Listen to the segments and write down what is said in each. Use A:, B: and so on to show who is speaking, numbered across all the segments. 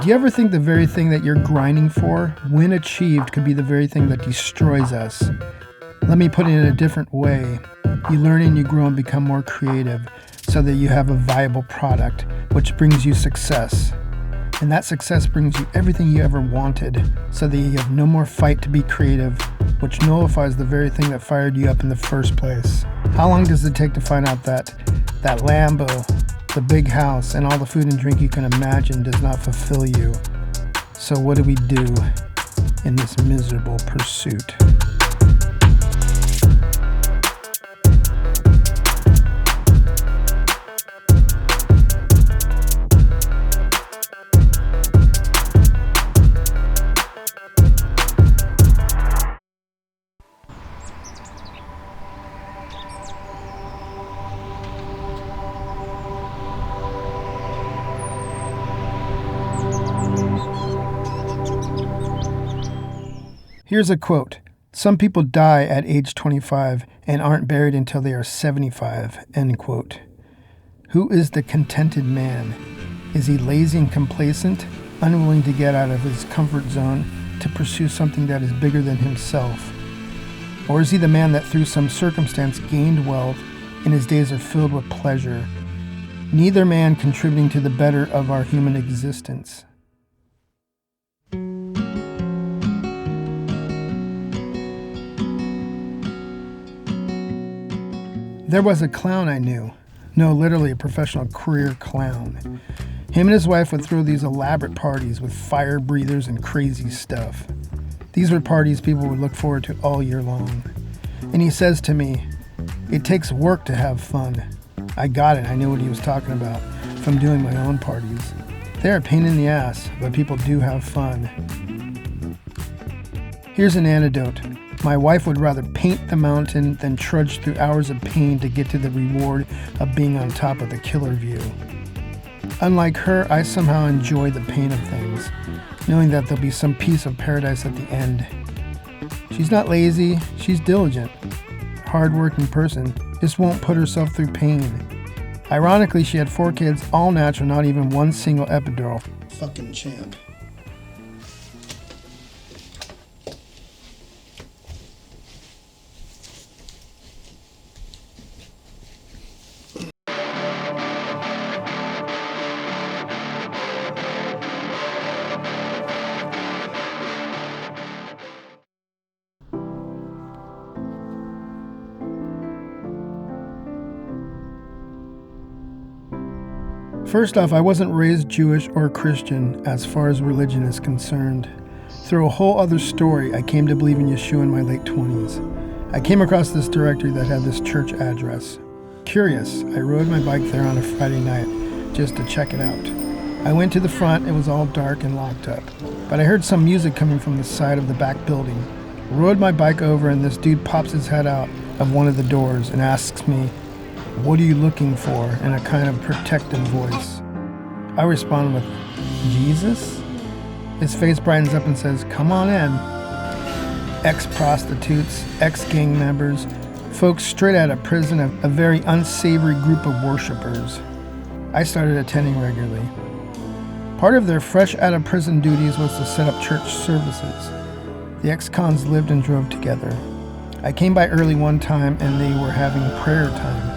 A: Do you ever think the very thing that you're grinding for, when achieved, could be the very thing that destroys us? Let me put it in a different way. You learn and you grow and become more creative so that you have a viable product, which brings you success. And that success brings you everything you ever wanted so that you have no more fight to be creative, which nullifies the very thing that fired you up in the first place. How long does it take to find out that Lambo, the big house, and all the food and drink you can imagine does not fulfill you? So what do we do in this miserable pursuit? Here's a quote. Some people die at age 25 and aren't buried until they are 75, end quote. Who is the contented man? Is he lazy and complacent, unwilling to get out of his comfort zone to pursue something that is bigger than himself? Or is he the man that through some circumstance gained wealth and his days are filled with pleasure? Neither man contributing to the better of our human existence. There was a clown I knew. No, literally a professional career clown. Him and his wife would throw these elaborate parties with fire breathers and crazy stuff. These were parties people would look forward to all year long. And he says to me, "It takes work to have fun." I got it. I knew what he was talking about from doing my own parties. They're a pain in the ass, but people do have fun. Here's an anecdote. My wife would rather paint the mountain than trudge through hours of pain to get to the reward of being on top of the killer view. Unlike her, I somehow enjoy the pain of things, knowing that there'll be some piece of paradise at the end. She's not lazy, she's diligent. Hard-working person, just won't put herself through pain. Ironically, she had 4 kids, all natural, not even one single epidural. Fucking champ. First off, I wasn't raised Jewish or Christian as far as religion is concerned. Through a whole other story, I came to believe in Yeshua in my late 20s. I came across this directory that had this church address. Curious, I rode my bike there on a Friday night just to check it out. I went to the front, it was all dark and locked up. But I heard some music coming from the side of the back building. Rode my bike over and this dude pops his head out of one of the doors and asks me, "What are you looking for?" in a kind of protective voice. I respond with, "Jesus?" His face brightens up and says, "Come on in." Ex-prostitutes, ex-gang members, folks straight out of prison, a very unsavory group of worshipers. I started attending regularly. Part of their fresh out of prison duties was to set up church services. The ex-cons lived and drove together. I came by early one time and they were having prayer time.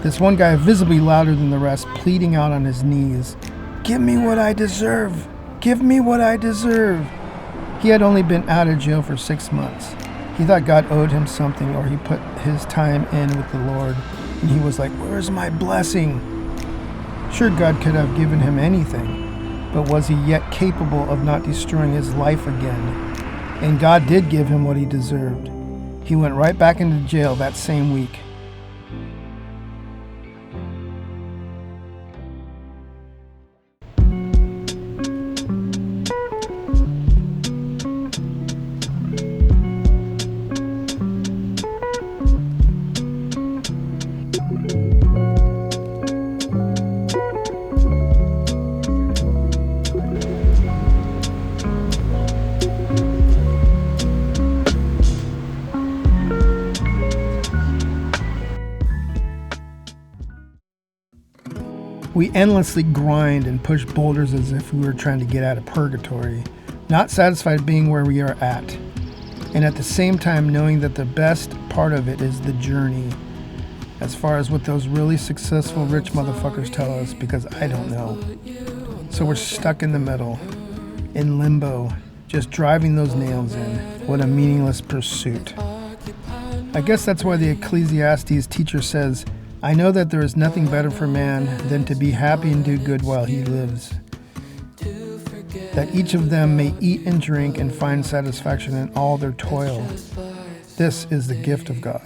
A: This one guy, visibly louder than the rest, pleading out on his knees, "Give me what I deserve! Give me what I deserve!" He had only been out of jail for 6 months. He thought God owed him something, or he put his time in with the Lord, and he was like, "Where's my blessing?" Sure, God could have given him anything, but was he yet capable of not destroying his life again? And God did give him what he deserved. He went right back into jail that same week. We endlessly grind and push boulders as if we were trying to get out of purgatory, not satisfied being where we are at, and at the same time knowing that the best part of it is the journey, as far as what those really successful rich motherfuckers tell us, because I don't know. So we're stuck in the middle, in limbo, just driving those nails in. What a meaningless pursuit. I guess that's why the Ecclesiastes teacher says, I know that there is nothing better for man than to be happy and do good while he lives. That each of them may eat and drink and find satisfaction in all their toil. This is the gift of God.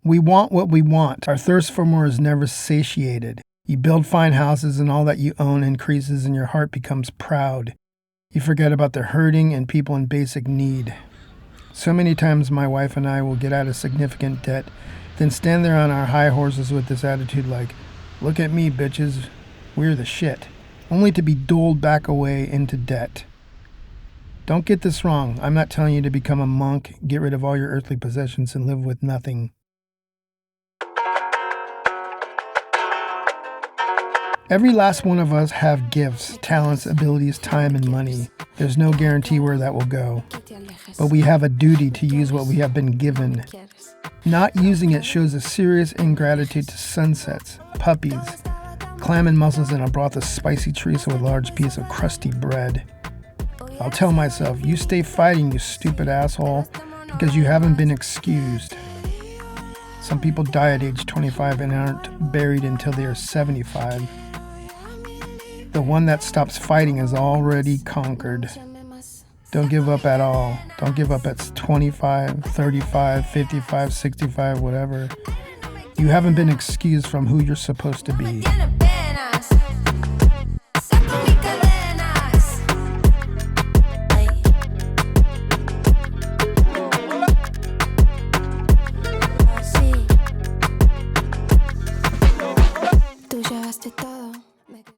A: We want what we want. Our thirst for more is never satiated. You build fine houses and all that you own increases and your heart becomes proud. You forget about the hurting and people in basic need. So many times my wife and I will get out of significant debt, then stand there on our high horses with this attitude like, look at me, bitches, we're the shit, only to be doled back away into debt. Don't get this wrong. I'm not telling you to become a monk, get rid of all your earthly possessions, and live with nothing. Every last one of us have gifts, talents, abilities, time, and money. There's no guarantee where that will go. But we have a duty to use what we have been given. Not using it shows a serious ingratitude to sunsets, puppies, clam and mussels in a broth of spicy chorizo with a large piece of crusty bread. I'll tell myself, you stay fighting, you stupid asshole, because you haven't been excused. Some people die at age 25 and aren't buried until they are 75. The one that stops fighting is already conquered. Don't give up at all. Don't give up at 25, 35, 55, 65, whatever. You haven't been excused from who you're supposed to be.